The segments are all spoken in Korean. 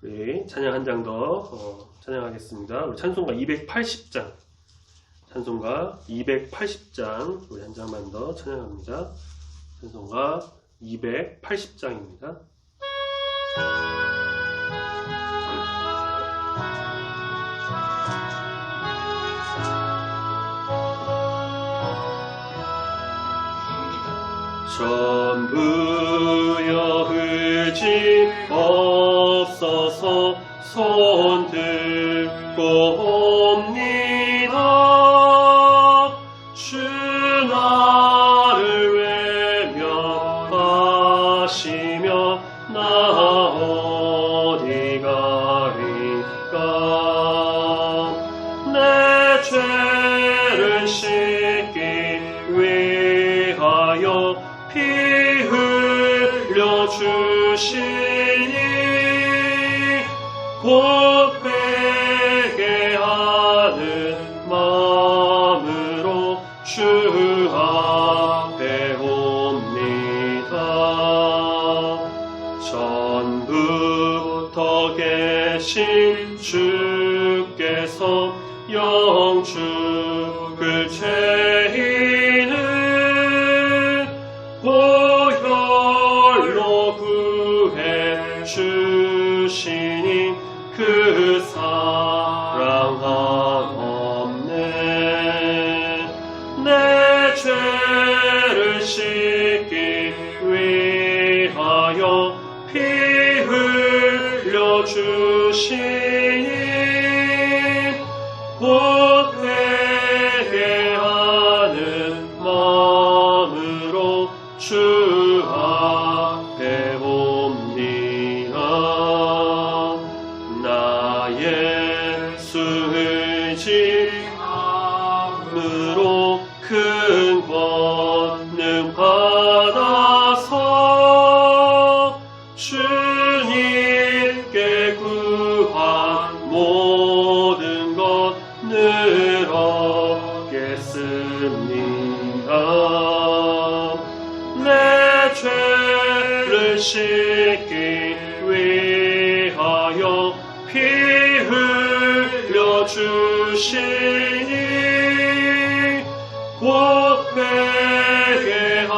우리 찬양 한 장 더 찬양하겠습니다. 우리 찬송가 280장, 찬송가 280장 우리 한 장만 더 찬양합니다. 찬송가 280장입니다. 전부여 의지 없어서 손 들고 옵니다. 주 나를 외면하시며 나 어디 가리까. 내 죄를 씻기 위하여 피 흘려 주시니 곧 회개하는 마음으로 주 앞에 옵니다. 전부터 계신 주께서 영축을 죄인을 보혈로 구해 주시니 그 사랑 한없네. 내 죄를 씻기 위하여 피 흘려 주시니 곧 회개하는 마음으로 주 앞에 옵니다. 나의 수의지함으로 큰 권능 받아서 주님께 구한 모든 것 늘 얻겠습니다. 내 죄를 씻기 위하여 피 흘려 주시니 곧 회개하는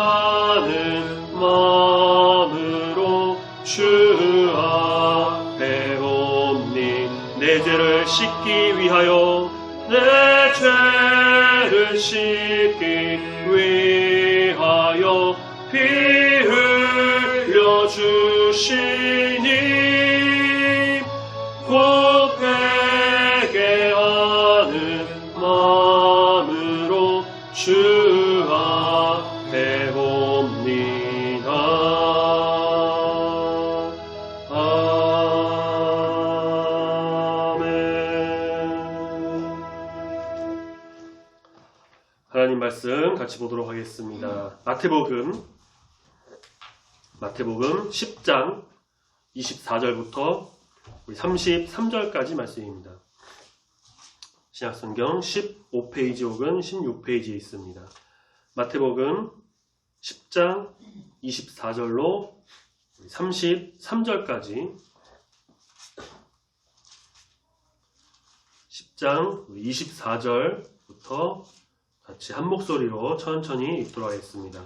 마음으로 주 앞에 옵니. 내 죄를 씻기 위하여 내 죄를 씻기 위하여 피 흘려 주시니 곧 회개하는 마음으로 주 앞에 옵니다. 하나님 말씀 같이 보도록 하겠습니다. 마태복음 10장 24절부터 33절까지 말씀입니다. 신약성경 15페이지 혹은 16페이지에 있습니다. 마태복음 10장 24절로 33절까지 10장 24절부터 같이 한 목소리로 천천히 읽도록 하겠습니다.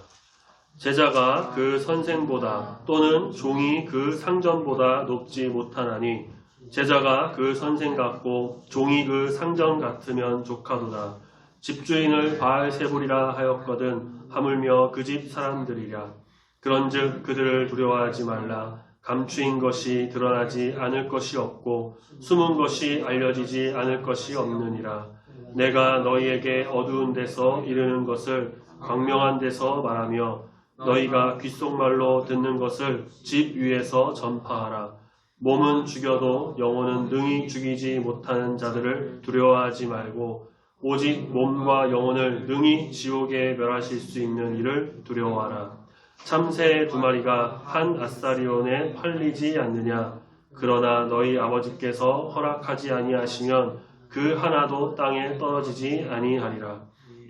제자가 그 선생보다 또는 종이 그 상전보다 높지 못하나니 제자가 그 선생 같고 종이 그 상전 같으면 족하도다. 집주인을 바알세불이라 하였거든 하물며 그 집 사람들이랴. 그런즉 그들을 두려워하지 말라. 감추인 것이 드러나지 않을 것이 없고 숨은 것이 알려지지 않을 것이 없느니라. 내가 너희에게 어두운 데서 이르는 것을 광명한 데서 말하며 너희가 귓속말로 듣는 것을 집 위에서 전파하라. 몸은 죽여도 영혼은 능히 죽이지 못하는 자들을 두려워하지 말고 오직 몸과 영혼을 능히 지옥에 멸하실 수 있는 이를 두려워하라. 참새 2마리가 한 아사리온에 팔리지 않느냐. 그러나 너희 아버지께서 허락하지 아니하시면 그 하나도 땅에 떨어지지 아니하리라.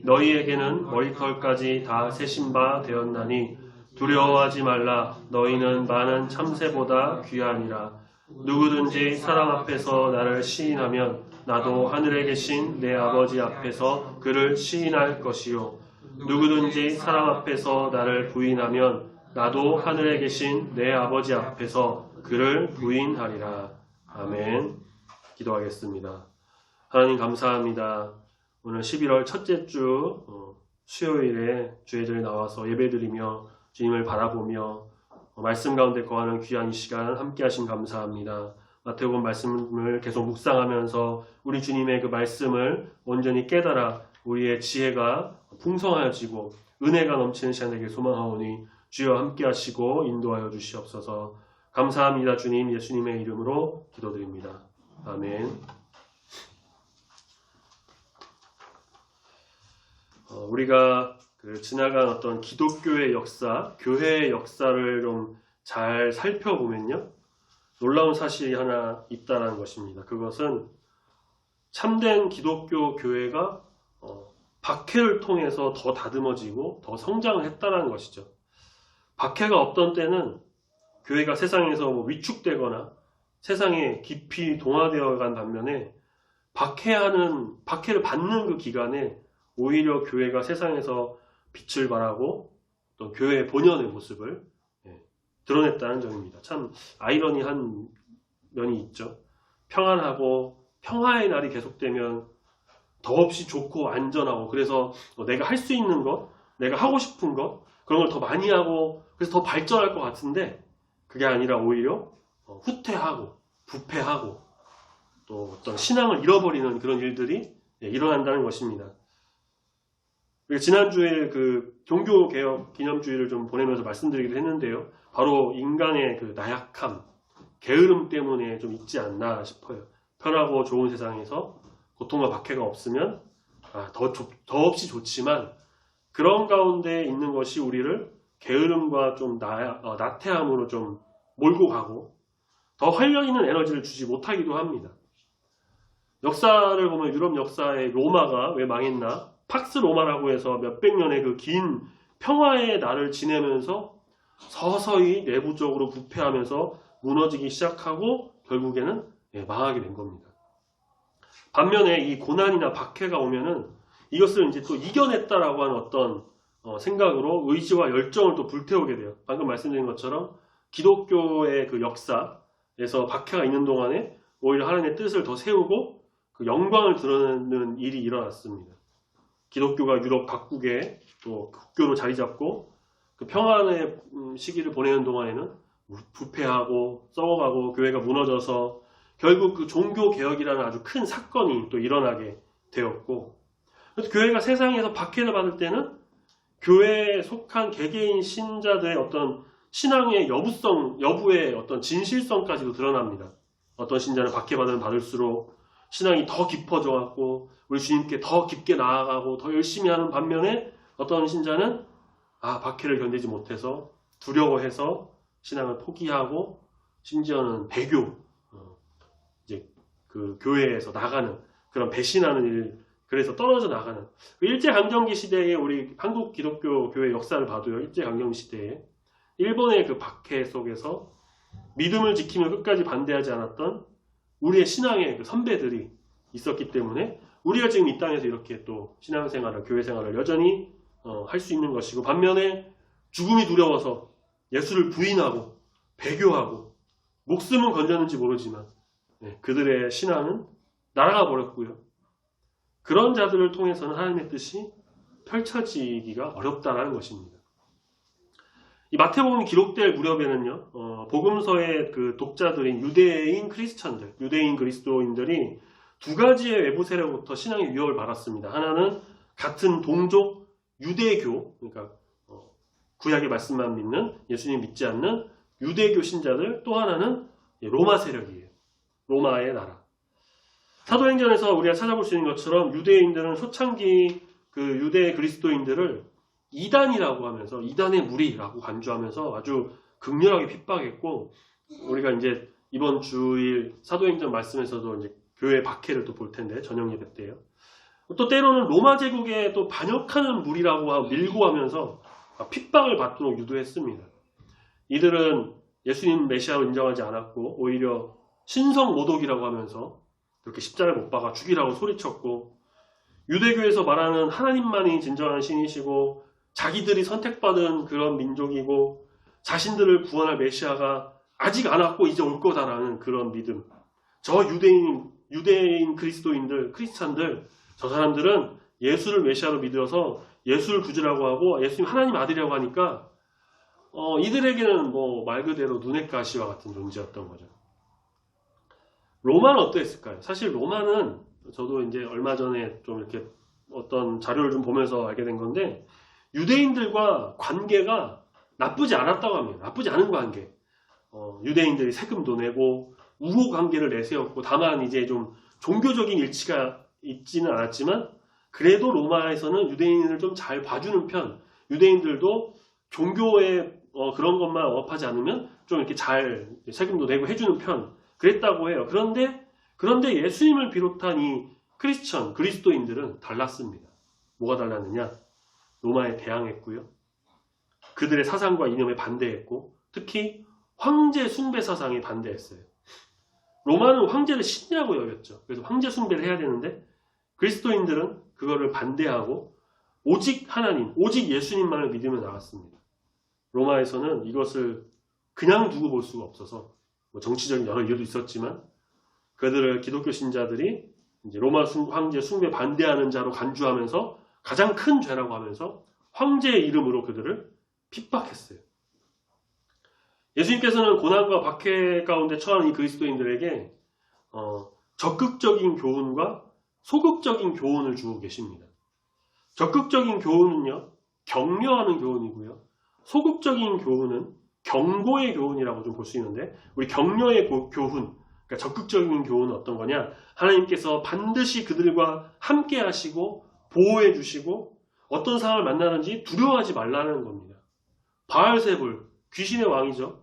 너희에게는 머리털까지 다 세신 바 되었나니 두려워하지 말라. 너희는 많은 참새보다 귀하니라. 누구든지 사람 앞에서 나를 시인하면 나도 하늘에 계신 내 아버지 앞에서 그를 시인할 것이요. 누구든지 사람 앞에서 나를 부인하면 나도 하늘에 계신 내 아버지 앞에서 그를 부인하리라. 아멘. 기도하겠습니다. 하나님 감사합니다. 오늘 11월 첫째 주 수요일에 주의들이 나와서 예배드리며 주님을 바라보며 말씀 가운데 거하는 귀한 이 시간 함께 하신 감사합니다. 마태복음 말씀을 계속 묵상하면서 우리 주님의 그 말씀을 온전히 깨달아 우리의 지혜가 풍성하여지고 은혜가 넘치는 시간 되길 소망하오니 주여 함께 하시고 인도하여 주시옵소서. 감사합니다. 주님, 예수님의 이름으로 기도드립니다. 아멘. 우리가 지나간 어떤 기독교의 역사, 교회의 역사를 좀 잘 살펴보면요, 놀라운 사실이 하나 있다는 것입니다. 그것은 참된 기독교 교회가 박해를 통해서 더 다듬어지고 더 성장을 했다는 것이죠. 박해가 없던 때는 교회가 세상에서 위축되거나 세상에 깊이 동화되어 간 반면에 박해를 받는 그 기간에 오히려 교회가 세상에서 빛을 발하고 또 교회의 본연의 모습을 드러냈다는 점입니다. 참 아이러니한 면이 있죠. 평안하고 평화의 날이 계속되면 더없이 좋고 안전하고 그래서 내가 할 수 있는 것, 내가 하고 싶은 것 그런 걸 더 많이 하고 그래서 더 발전할 것 같은데 그게 아니라 오히려 후퇴하고 부패하고 또 어떤 신앙을 잃어버리는 그런 일들이 일어난다는 것입니다. 지난주에 그 종교개혁 기념주의를 좀 보내면서 말씀드리기도 했는데요. 바로 인간의 그 나약함, 게으름 때문에 좀 있지 않나 싶어요. 편하고 좋은 세상에서 고통과 박해가 없으면 더없이 좋지만 그런 가운데 있는 것이 우리를 게으름과 좀 나태함으로 좀 몰고 가고 더 활력 있는 에너지를 주지 못하기도 합니다. 역사를 보면 유럽 역사의 로마가 왜 망했나? 팍스 로마라고 해서 몇백 년의 그 긴 평화의 날을 지내면서 서서히 내부적으로 부패하면서 무너지기 시작하고 결국에는 망하게 된 겁니다. 반면에 이 고난이나 박해가 오면은 이것을 이제 또 이겨냈다라고 하는 어떤 생각으로 의지와 열정을 또 불태우게 돼요. 방금 말씀드린 것처럼 기독교의 그 역사에서 박해가 있는 동안에 오히려 하나님의 뜻을 더 세우고 그 영광을 드러내는 일이 일어났습니다. 기독교가 유럽 각국에 또 국교로 자리 잡고 그 평안의 시기를 보내는 동안에는 부패하고 썩어가고 교회가 무너져서 결국 그 종교개혁이라는 아주 큰 사건이 또 일어나게 되었고 그래서 교회가 세상에서 박해를 받을 때는 교회에 속한 개개인 신자들의 어떤 신앙의 여부의 어떤 진실성까지도 드러납니다. 어떤 신자는 박해받으면 받을수록 신앙이 더 깊어져 갖고 우리 주님께 더 깊게 나아가고 더 열심히 하는 반면에 어떤 신자는 박해를 견디지 못해서 두려워해서 신앙을 포기하고 심지어는 배교, 이제 그 교회에서 나가는 그런 배신하는 일, 그래서 떨어져 나가는 일제강점기 시대에 우리 한국 기독교 교회 역사를 봐도요. 일제강점기 시대에 일본의 그 박해 속에서 믿음을 지키며 끝까지 반대하지 않았던 우리의 신앙의 그 선배들이 있었기 때문에 우리가 지금 이 땅에서 이렇게 또 신앙생활을 교회 생활을 여전히 할 수 있는 것이고 반면에 죽음이 두려워서 예수를 부인하고 배교하고 목숨은 건졌는지 모르지만 그들의 신앙은 날아가 버렸고요. 그런 자들을 통해서는 하나님의 뜻이 펼쳐지기가 어렵다는 것입니다. 이 마태복음이 기록될 무렵에는요, 복음서의 그 독자들인 유대인 크리스천들, 유대인 그리스도인들이 두 가지의 외부 세력부터 신앙의 위협을 받았습니다. 하나는 같은 동족 유대교, 그러니까 구약의 말씀만 믿는 예수님 믿지 않는 유대교 신자들, 또 하나는 로마 세력이에요. 로마의 나라. 사도행전에서 우리가 찾아볼 수 있는 것처럼 유대인들은 초창기 그 유대 그리스도인들을 이단이라고 하면서 이단의 무리라고 간주하면서 아주 극렬하게 핍박했고 우리가 이제 이번 주일 사도행전 말씀에서도 이제 교회 박해를 또 볼 텐데 저녁 예배 때요. 또 때로는 로마 제국에 또 반역하는 무리라고 밀고 하면서 핍박을 받도록 유도했습니다. 이들은 예수님 메시아로 인정하지 않았고 오히려 신성 모독이라고 하면서 그렇게 십자가를 못 박아 죽이라고 소리쳤고, 유대교에서 말하는 하나님만이 진정한 신이시고 자기들이 선택받은 그런 민족이고 자신들을 구원할 메시아가 아직 안 왔고 이제 올 거다라는 그런 믿음. 저 유대인 그리스도인들, 크리스찬들, 저 사람들은 예수를 메시아로 믿어서 예수를 구주라고 하고 예수님 하나님 아들이라고 하니까 이들에게는 뭐 말 그대로 눈의 가시와 같은 존재였던 거죠. 로마는 어떠했을까요? 사실 로마는 저도 이제 얼마 전에 좀 이렇게 어떤 자료를 좀 보면서 알게 된 건데, 유대인들과 관계가 나쁘지 않았다고 합니다. 나쁘지 않은 관계. 유대인들이 세금도 내고 우호 관계를 내세웠고, 다만 이제 좀 종교적인 일치가 있지는 않았지만 그래도 로마에서는 유대인을 좀 잘 봐주는 편, 유대인들도 종교에 그런 것만 억압하지 않으면 좀 이렇게 잘 세금도 내고 해주는 편, 그랬다고 해요. 그런데 예수님을 비롯한 이 크리스천, 그리스도인들은 달랐습니다. 뭐가 달랐느냐? 로마에 대항했고요. 그들의 사상과 이념에 반대했고, 특히 황제 숭배 사상에 반대했어요. 로마는 황제를 신이라고 여겼죠. 그래서 황제 숭배를 해야 되는데 그리스도인들은 그거를 반대하고 오직 하나님, 오직 예수님만을 믿으며 나갔습니다. 로마에서는 이것을 그냥 두고 볼 수가 없어서 정치적인 여러 이유도 있었지만 그들을 기독교 신자들이 이제 로마 황제 숭배 반대하는 자로 간주하면서 가장 큰 죄라고 하면서 황제의 이름으로 그들을 핍박했어요. 예수님께서는 고난과 박해 가운데 처한 이 그리스도인들에게 적극적인 교훈과 소극적인 교훈을 주고 계십니다. 적극적인 교훈은요, 격려하는 교훈이고요. 소극적인 교훈은 경고의 교훈이라고 좀 볼 수 있는데, 우리 격려의 교훈, 그러니까 적극적인 교훈은 어떤 거냐? 하나님께서 반드시 그들과 함께 하시고 보호해 주시고 어떤 상황을 만나는지 두려워하지 말라는 겁니다. 바알세불, 귀신의 왕이죠.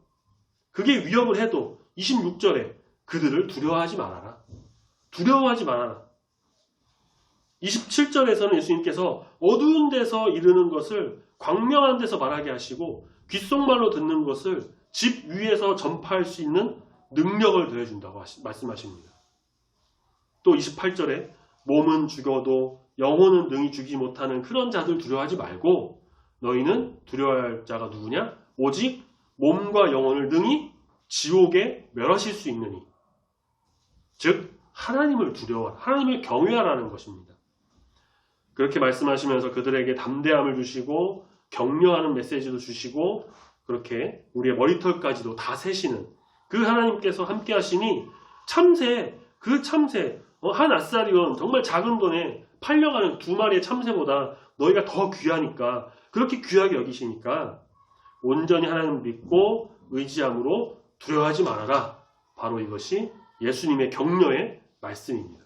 그게 위협을 해도 26절에 그들을 두려워하지 말아라. 두려워하지 말아라. 27절에서는 예수님께서 어두운 데서 이르는 것을 광명한 데서 말하게 하시고 귓속말로 듣는 것을 집 위에서 전파할 수 있는 능력을 더해준다고 말씀하십니다. 또 28절에 몸은 죽여도 영혼은 능히 죽이지 못하는 그런 자들 두려워하지 말고 너희는 두려워할 자가 누구냐? 오직 몸과 영혼을 능히 지옥에 멸하실 수 있느니. 즉 하나님을 두려워하라, 하나님을 경외하라는 것입니다. 그렇게 말씀하시면서 그들에게 담대함을 주시고 격려하는 메시지도 주시고 그렇게 우리의 머리털까지도 다 세시는 그 하나님께서 함께 하시니 참새, 그 참새, 한 아싸리온 정말 작은 돈에 팔려가는 2마리의 참새보다 너희가 더 귀하니까, 그렇게 귀하게 여기시니까 온전히 하나님을 믿고 의지함으로 두려워하지 말아라. 바로 이것이 예수님의 격려의 말씀입니다.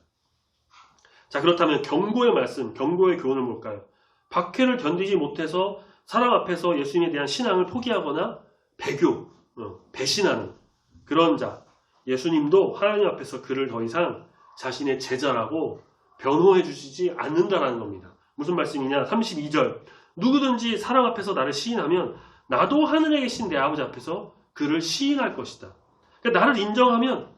자, 그렇다면 경고의 말씀, 경고의 교훈은 뭘까요? 박해를 견디지 못해서 사람 앞에서 예수님에 대한 신앙을 포기하거나 배신하는 그런 자, 예수님도 하나님 앞에서 그를 더 이상 자신의 제자라고 변호해 주시지 않는다라는 겁니다. 무슨 말씀이냐? 32절, 누구든지 사람 앞에서 나를 시인하면 나도 하늘에 계신 내 아버지 앞에서 그를 시인할 것이다. 그러니까 나를 인정하면,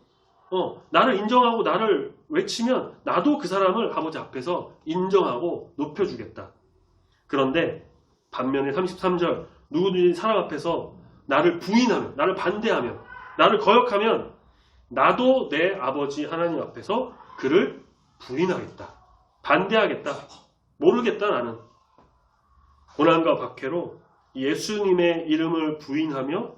나를 인정하고 나를 외치면 나도 그 사람을 아버지 앞에서 인정하고 높여주겠다. 그런데 반면에 33절, 누구든지 사람 앞에서 나를 부인하면, 나를 반대하면, 나를 거역하면 나도 내 아버지 하나님 앞에서 그를 부인하겠다. 반대하겠다. 모르겠다 나는. 고난과 박해로 예수님의 이름을 부인하며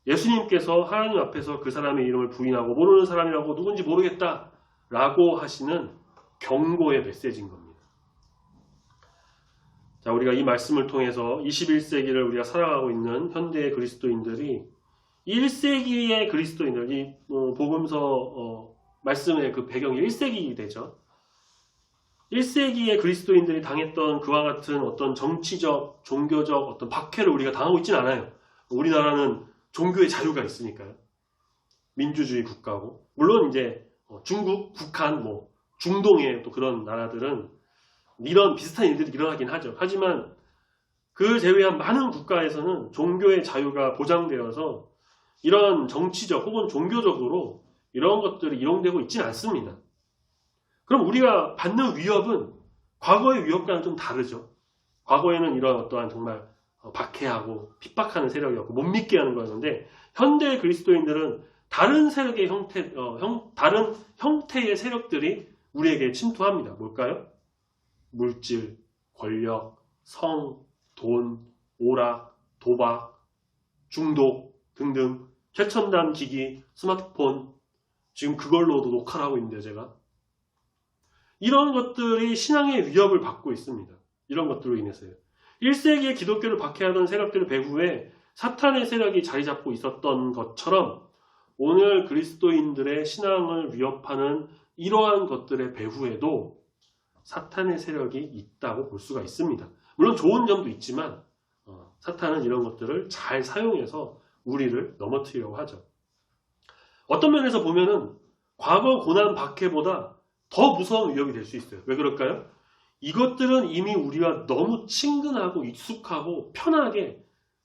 예수님께서 하나님 앞에서 그 사람의 이름을 부인하고 모르는 사람이라고 누군지 모르겠다 라고 하시는 경고의 메시지인 겁니다. 자, 우리가 이 말씀을 통해서 21세기를 우리가 살아가고 있는 현대의 그리스도인들이 1세기의 그리스도인들, 이 복음서 말씀의 그 배경이 1세기 되죠. 1세기의 그리스도인들이 당했던 그와 같은 어떤 정치적, 종교적 어떤 박해를 우리가 당하고 있지는 않아요. 우리나라는 종교의 자유가 있으니까요. 민주주의 국가고, 물론 이제 중국, 북한, 중동의 또 그런 나라들은 이런 비슷한 일들이 일어나긴 하죠. 하지만 그 제외한 많은 국가에서는 종교의 자유가 보장되어서 이런 정치적 혹은 종교적으로 이런 것들이 이용되고 있지는 않습니다. 그럼 우리가 받는 위협은 과거의 위협과는 좀 다르죠. 과거에는 이런 어떠한 정말 박해하고 핍박하는 세력이었고 못 믿게 하는 거였는데, 현대 그리스도인들은 다른 세력의 다른 형태의 세력들이 우리에게 침투합니다. 뭘까요? 물질, 권력, 성, 돈, 오락, 도박, 중독 등등, 최첨단 기기, 스마트폰, 지금 그걸로도 녹화를 하고 있는데요, 제가. 이런 것들이 신앙의 위협을 받고 있습니다. 이런 것들로 인해서요. 1세기에 기독교를 박해하던 세력들 배후에 사탄의 세력이 자리 잡고 있었던 것처럼 오늘 그리스도인들의 신앙을 위협하는 이러한 것들의 배후에도 사탄의 세력이 있다고 볼 수가 있습니다. 물론 좋은 점도 있지만 사탄은 이런 것들을 잘 사용해서 우리를 넘어뜨리려고 하죠. 어떤 면에서 보면은 과거 고난 박해보다 더 무서운 위협이 될 수 있어요. 왜 그럴까요? 이것들은 이미 우리와 너무 친근하고 익숙하고 편하게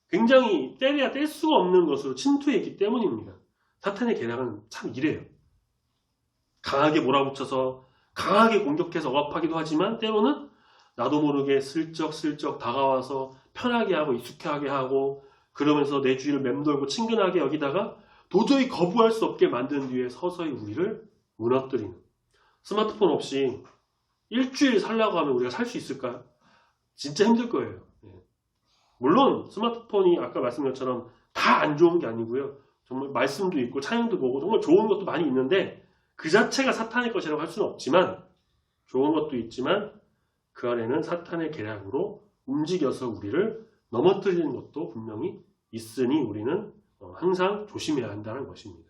굉장히 때려야 뗄 수가 없는 것으로 침투해 있기 때문입니다. 사탄의 계략은 참 이래요. 강하게 몰아붙여서 강하게 공격해서 억압하기도 하지만 때로는 나도 모르게 슬쩍슬쩍 다가와서 편하게 하고 익숙하게 하고 그러면서 내 주위를 맴돌고 친근하게 여기다가 도저히 거부할 수 없게 만든 뒤에 서서히 우리를 무너뜨리는. 스마트폰 없이 일주일 살라고 하면 우리가 살 수 있을까요? 진짜 힘들 거예요. 물론 스마트폰이 아까 말씀드린 것처럼 다 안 좋은 게 아니고요. 정말 말씀도 있고 찬양도 보고 정말 좋은 것도 많이 있는데 그 자체가 사탄의 것이라고 할 수는 없지만 좋은 것도 있지만 그 안에는 사탄의 계략으로 움직여서 우리를 넘어뜨리는 것도 분명히 있으니 우리는 항상 조심해야 한다는 것입니다.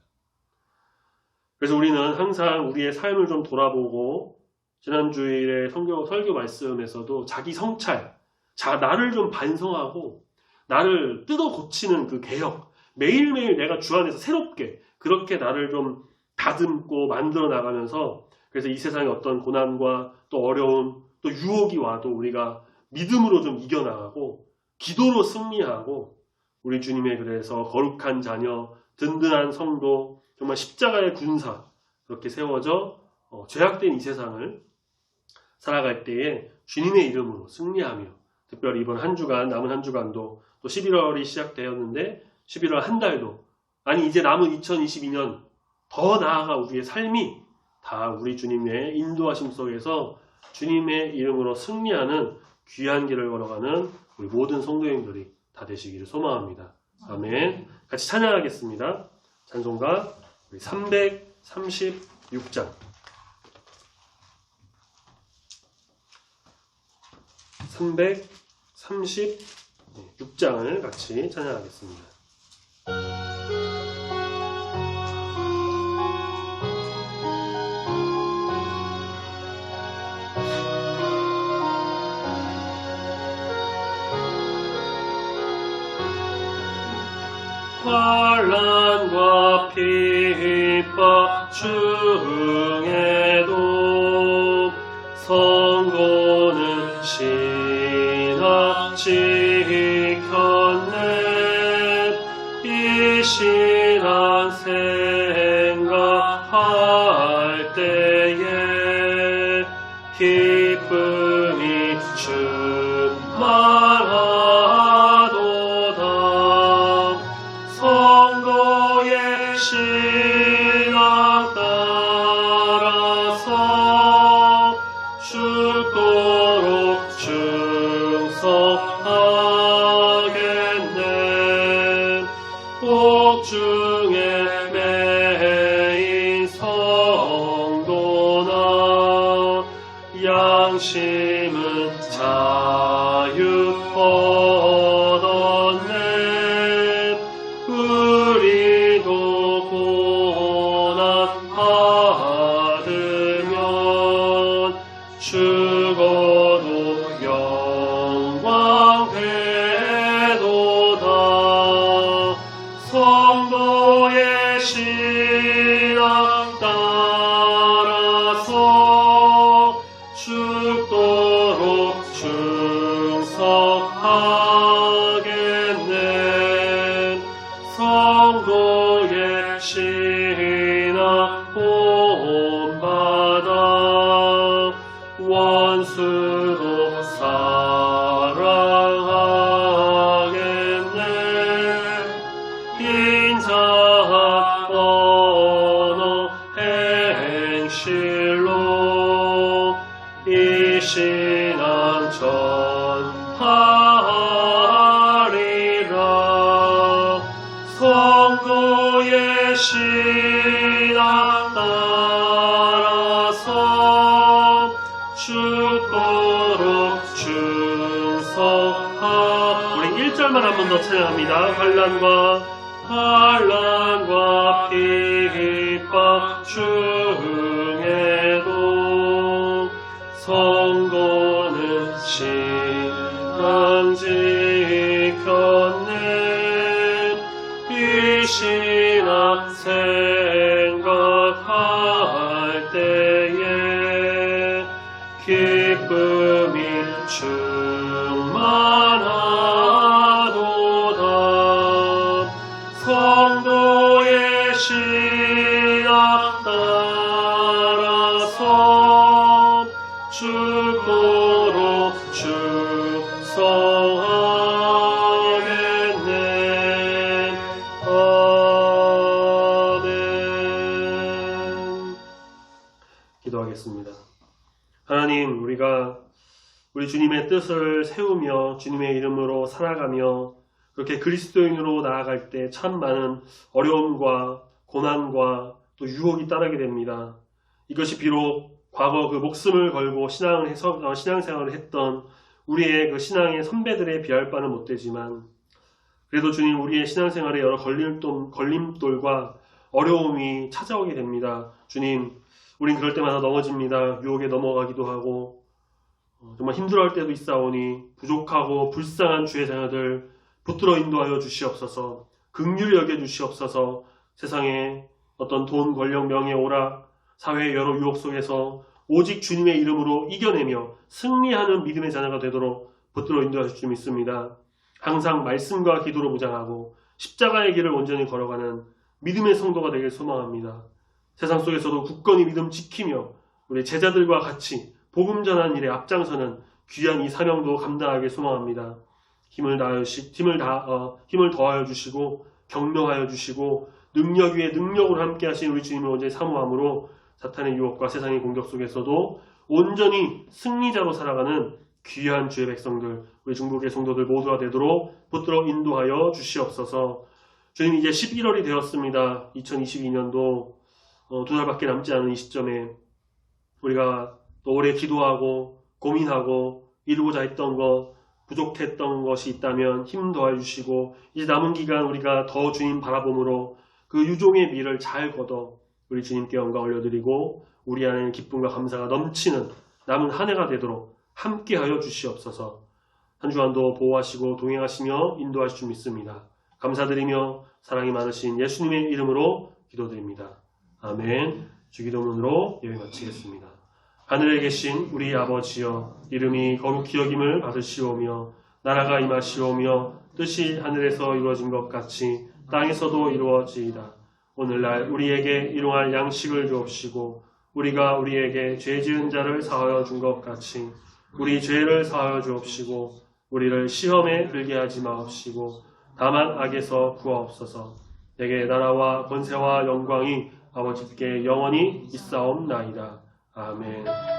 그래서 우리는 항상 우리의 삶을 좀 돌아보고 지난주일에 설교 말씀에서도 자기 성찰, 나를 좀 반성하고 나를 뜯어 고치는 그 개혁, 매일매일 내가 주 안에서 새롭게 그렇게 나를 좀 다듬고 만들어 나가면서 그래서 이 세상의 어떤 고난과 또 어려움 또 유혹이 와도 우리가 믿음으로 좀 이겨나가고 기도로 승리하고 우리 주님의 그래서 거룩한 자녀, 든든한 성도, 정말 십자가의 군사 그렇게 세워져 죄악된 이 세상을 살아갈 때에 주님의 이름으로 승리하며 특별히 이번 한 주간 남은 한 주간도 또 11월이 시작되었는데 11월 한 달도 아니 이제 남은 2022년 더 나아가 우리의 삶이 다 우리 주님의 인도하심 속에서 주님의 이름으로 승리하는 귀한 길을 걸어가는 우리 모든 성도님들이 다 되시기를 소망합니다. 아멘. 같이 찬양하겠습니다. 찬송가 우리 336장 336장을 같이 찬양하겠습니다. 환난과 핍박 중에도 성도는 신앙 지켰네. 이 신앙 생각할 때에 기쁨이 충만하도다. 성도의 신앙 따라서 죽도록 충성하겠네. 옥중에 매인 성도나 양심은 자유 얻었네. 우리도 고난 받으면 죽어도 영광 되도다. 성도의 신앙 따라서 죽도록 충성하겠네. 성도의 신앙 인자한 언어 행실로 이 신앙 전하리라. 성도의 신앙 따라서 죽도록 충성하. 우리 1절만 한 번 더 찬양합니다. 환난과 핍박 중에도 성도는 신앙 지켰네. 이 신앙 생각할 때에 기쁨이 충만하도다. 성도의 신앙 따라서 죽도록 충성하겠네. 아멘. 기도하겠습니다. 하나님, 우리가 우리 주님의 뜻을 세우며 주님의 이름으로 살아가며 그렇게 그리스도인으로 나아갈 때 참 많은 어려움과 고난과 또 유혹이 따르게 됩니다. 이것이 비록 과거 그 목숨을 걸고 신앙생활을 했던 우리의 그 신앙의 선배들에 비할 바는 못되지만 그래도 주님, 우리의 신앙생활에 여러 걸림돌과 어려움이 찾아오게 됩니다. 주님, 우린 그럴 때마다 넘어집니다. 유혹에 넘어가기도 하고 정말 힘들어할 때도 있사오니 부족하고 불쌍한 주의 자녀들 붙들어 인도하여 주시옵소서. 긍휼히 여겨 주시옵소서. 세상에 어떤 돈, 권력, 명예, 오락, 사회의 여러 유혹 속에서 오직 주님의 이름으로 이겨내며 승리하는 믿음의 자녀가 되도록 붙들어 인도하실 줄 믿습니다. 항상 말씀과 기도로 무장하고 십자가의 길을 온전히 걸어가는 믿음의 성도가 되길 소망합니다. 세상 속에서도 굳건히 믿음 지키며 우리 제자들과 같이 복음 전하는 일에 앞장서는 귀한 이 사명도 감당하길 소망합니다. 힘을 더하여 주시고 격려하여 주시고 능력 위에 능력으로 함께 하신 우리 주님을 온전히 사모함으로 사탄의 유혹과 세상의 공격 속에서도 온전히 승리자로 살아가는 귀한 주의 백성들, 우리 중국의 성도들 모두가 되도록 붙들어 인도하여 주시옵소서. 주님, 이제 11월이 되었습니다. 2022년도 2달밖에 남지 않은 이 시점에 우리가 또 오래 기도하고 고민하고 이루고자 했던 것, 부족했던 것이 있다면 힘 더해 주시고 이제 남은 기간 우리가 더 주님 바라봄으로 그 유종의 미를 잘 걷어 우리 주님께 영광 올려드리고 우리 안에 기쁨과 감사가 넘치는 남은 한 해가 되도록 함께하여 주시옵소서. 한 주간도 보호하시고 동행하시며 인도하실 줄 믿습니다. 감사드리며 사랑이 많으신 예수님의 이름으로 기도드립니다. 아멘. 주기도문으로 예배 마치겠습니다. 하늘에 계신 우리 아버지여, 이름이 거룩히 여김을 받으시오며 나라가 임하시오며 뜻이 하늘에서 이루어진 것 같이 땅에서도 이루어지이다. 오늘날 우리에게 일용할 양식을 주옵시고 우리가 우리에게 죄 지은 자를 사하여 준 것 같이 우리 죄를 사하여 주옵시고 우리를 시험에 들게 하지 마옵시고 다만 악에서 구하옵소서. 내게 나라와 권세와 영광이 아버지께 영원히 있사옵나이다. 아멘.